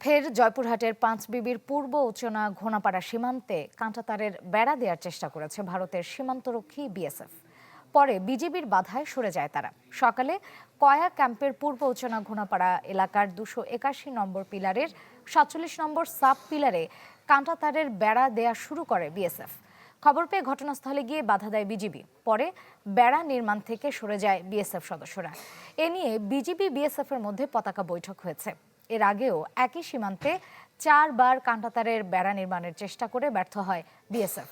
ফের জয়পুরহাটের পাঁচবিবির পূর্ব উচনা ঘোনাপাড়া সীমান্তে কাঁটাতারের বেড়া দেওয়ার চেষ্টা করেছে ভারতের সীমান্তরক্ষী বিএসএফ। পরে বিজিবির বাধায় সরে যায় তারা। সকালে কয়া ক্যাম্পের পূর্ব উচনা ঘোনাপাড়া এলাকার 281 নম্বর পিলারের 47 নম্বর সাব পিলারে কাঁটাতারের বেড়া দেয়া শুরু করে বিএসএফ। খবর পেয়ে ঘটনাস্থলে গিয়ে বাধা দেয় বিজিবি। পরে বেড়া নির্মাণ থেকে সরে যায় বিএসএফ সদস্যরা। এ নিয়ে বিজিবি বিএসএফ এর মধ্যে পতাকা বৈঠক হয়েছে। এর আগেও একই সীমান্তে 4 বার কাঁটাতারের বেড়া নির্মাণের চেষ্টা করে ব্যর্থ হয় বিএসএফ।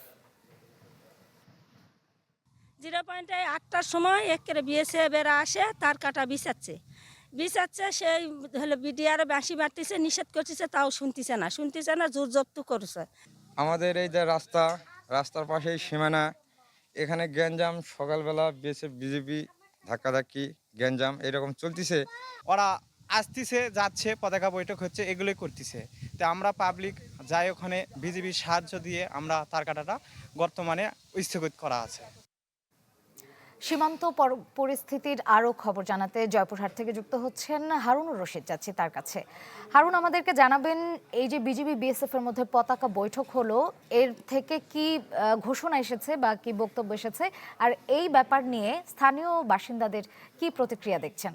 0.8টার সময় একেবারে বিএসএফ এরা আসে, তার কাটা বিছাচ্ছে সেই হলো বিডিআর বাঁশি বাড়তেছে, নিষেধ করতেছে, তাও শুনতেছে না, জোর জব্দ করছে। আমাদের এই যে রাস্তার পাশেই সীমানা, এখানে গ্যাঞ্জাম, সকালবেলা বিএসএফ বিজেপি ধাক্কাধাক্কি গ্যাঞ্জাম এরকম চলতেছে। ওরা আসতেছে যাচ্ছে, পতাকা বৈঠক হচ্ছে, এগুলোই করতেছে। তো আমরা পাবলিক যাই ওখানে বিজেপির সাহায্য দিয়ে আমরা তার কাটাটা বর্তমানে স্থগিত করা আছে। সীমান্ত পরিস্থিতির আরো খবর জানাতে জয়পুরহাট থেকে যুক্ত হচ্ছেন হারুনুর রশিদ, যাচ্ছি তার কাছে। হারুন, আমাদেরকে জানাবেন, এই যে বিজিবি বিএসএফ এর মধ্যে পতাকা বৈঠক হলো, এর থেকে কি ঘোষণা এসেছে বা কি বক্তব্য এসেছে, আর এই ব্যাপার নিয়ে স্থানীয় বাসিন্দাদের কি প্রতিক্রিয়া দেখছেন?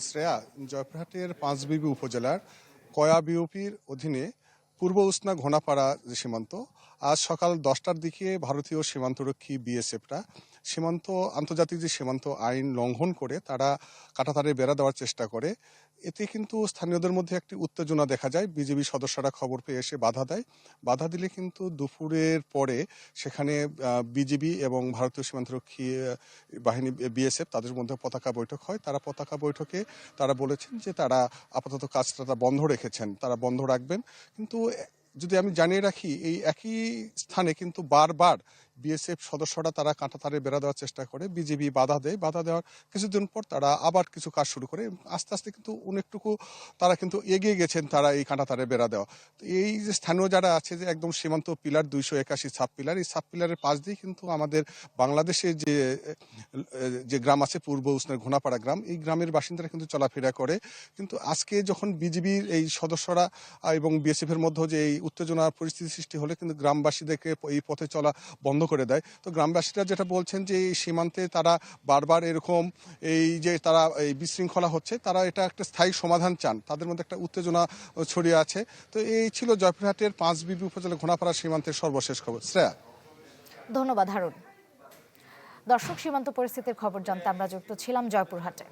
শ্রেয়া, জয়পুরহাটের পাঁচবিবি উপজেলার কয়া বিওপির অধীনে পূর্ব উচনা ঘোনাপাড়া যে সীমান্ত, আজ সকাল 10টার দিকে ভারতীয় সীমান্তরক্ষী বিএসএফরা আন্তর্জাতিক যে সীমান্ত আইন লঙ্ঘন করে তারা কাঁটাতারের বেড়া দেওয়ার চেষ্টা করে। এতে কিন্তু স্থানীয়দের মধ্যে একটি উত্তেজনা দেখা যায়। বিজিবি সদস্যরা খবর পেয়ে এসে বাধা দিলে কিন্তু দুপুরের পরে সেখানে বিজিবি এবং ভারতীয় সীমান্তরক্ষী বাহিনী বিএসএফ তাদের মধ্যে পতাকা বৈঠক হয়। পতাকা বৈঠকে তারা বলেছেন যে তারা আপাতত কাজটা বন্ধ রেখেছেন, তারা বন্ধ রাখবেন। কিন্তু যদি আমি জানিয়ে রাখি, এই একই স্থানে কিন্তু বারবার বিএসএফ সদস্যরা তারা কাঁটাতারে বেড়া দেওয়ার চেষ্টা করে, বিজিবি বাধা দেওয়ার কিছুদিন পর তারা আবার কিছু কাজ শুরু করে। আস্তে আস্তে কিন্তু অনেকটুকু তারা কিন্তু এগিয়ে গেছেন তারা এই কাঁটাতারে বেড়া দেওয়া। তো এই যে স্থানীয় যারা আছে, যে একদম সীমান্ত পিলার 281 সাব পিলার, এই সাব পিলারের পাশ দিয়ে কিন্তু আমাদের বাংলাদেশের যে গ্রাম আছে পূর্ব উচনার ঘোনাপাড়া গ্রাম, এই গ্রামের বাসিন্দারা কিন্তু চলাফেরা করে। কিন্তু আজকে যখন বিজিবির এই সদস্যরা এবং বিএসএফ এর মধ্যে যে এই উত্তেজনার পরিস্থিতি সৃষ্টি হলে কিন্তু গ্রামবাসীদেরকে এই পথে চলা বন্ধ করে দেয়। তো গ্রামবাসীরা যেটা বলছেন যে এই সীমান্তে তারা বারবার এরকম তারা এই বিশৃঙ্খলা হচ্ছে, তারা এটা একটা স্থায়ী সমাধান চান, তাদের মধ্যে একটা উত্তেজনা ছড়িয়ে আছে। তো এই ছিল জয়পুরহাটের পাঁচবিবি উপজেলা ঘোনাপাড়া সীমান্তের সর্বশেষ খবর। শ্রেয়া, ধন্যবাদ হারুন। দর্শক, সীমান্ত পরিস্থিতির খবর জানতে আমরা যুক্ত ছিলাম জয়পুরহাটে।